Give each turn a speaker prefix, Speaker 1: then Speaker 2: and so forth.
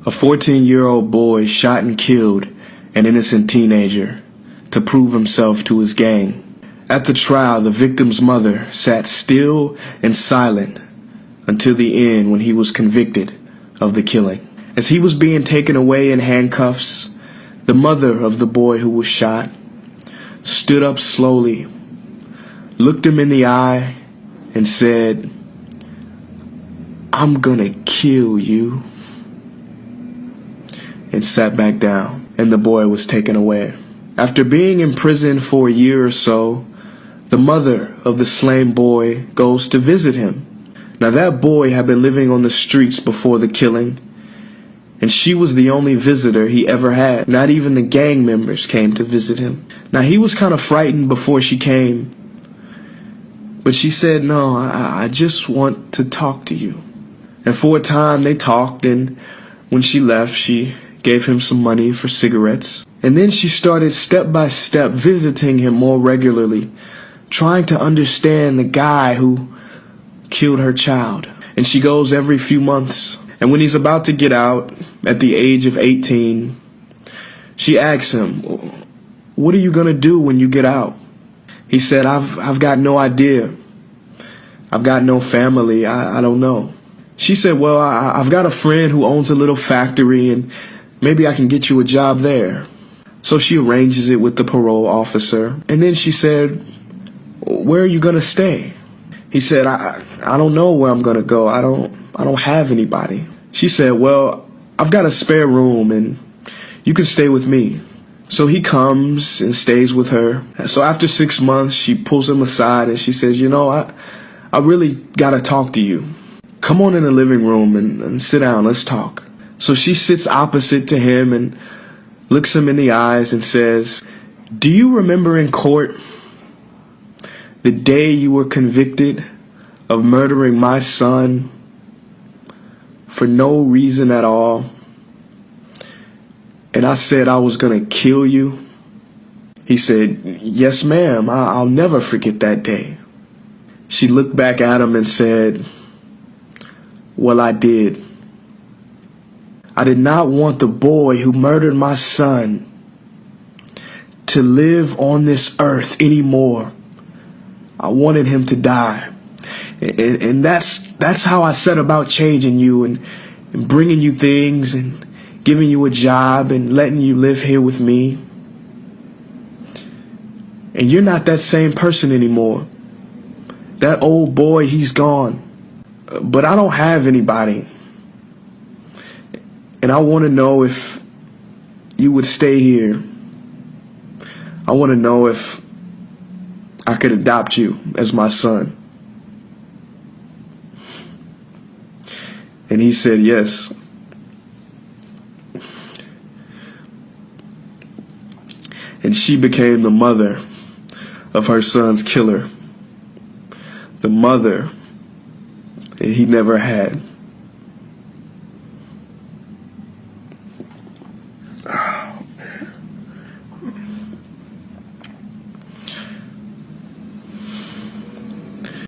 Speaker 1: A 14-year-old boy shot and killed an innocent teenager to prove himself to his gang. At the trial, the victim's mother sat still and silent until the end when he was convicted of the killing. As he was being taken away in handcuffs, the mother of the boy who was shot stood up slowly, looked him in the eye, and said, "I'm gonna kill you," and sat back down, and the boy was taken away. After being in prison for a year or so, the mother of the slain boy goes to visit him. Now that boy had been living on the streets before the killing, and she was the only visitor he ever had. Not even the gang members came to visit him. Now he was kind of frightened before she came, but she said, "No, I just want to talk to you." And for a time they talked, and when she left, she gave him some money for cigarettes. And then she started step by step visiting him more regularly, trying to understand the guy who killed her child. And she goes every few months. And when he's about to get out at the age of 18, she asks him, "What are you going to do when you get out?" He said, I've got no idea. I've got no family. I don't know." She said, "Well, I've got a friend who owns a little factory, and maybe I can get you a job there." So she arranges it with the parole officer. And then she said, "Where are you going to stay?" He said, I don't know where I'm going to go. I don't have anybody." She said, "Well, I've got a spare room, and you can stay with me." So he comes and stays with her. So after 6 months, she pulls him aside and she says, I really got to talk to you. Come on in the living room and sit down. Let's talk." So she sits opposite to him and looks him in the eyes and says, "Do you remember in court the day you were convicted of murdering my son for no reason at all? And I said I was going to kill you?" He said, "Yes, ma'am. I'll never forget that day." She looked back at him and said, "Well, I did. I did not want the boy who murdered my son to live on this earth anymore. I wanted him to die. And that's how I set about changing you and bringing you things and giving you a job and letting you live here with me. And you're not that same person anymore. That old boy, he's gone. But I don't have anybody. And I want to know if you would stay here. I want to know if I could adopt you as my son." And he said yes. And she became the mother of her son's killer. The mother that he never had.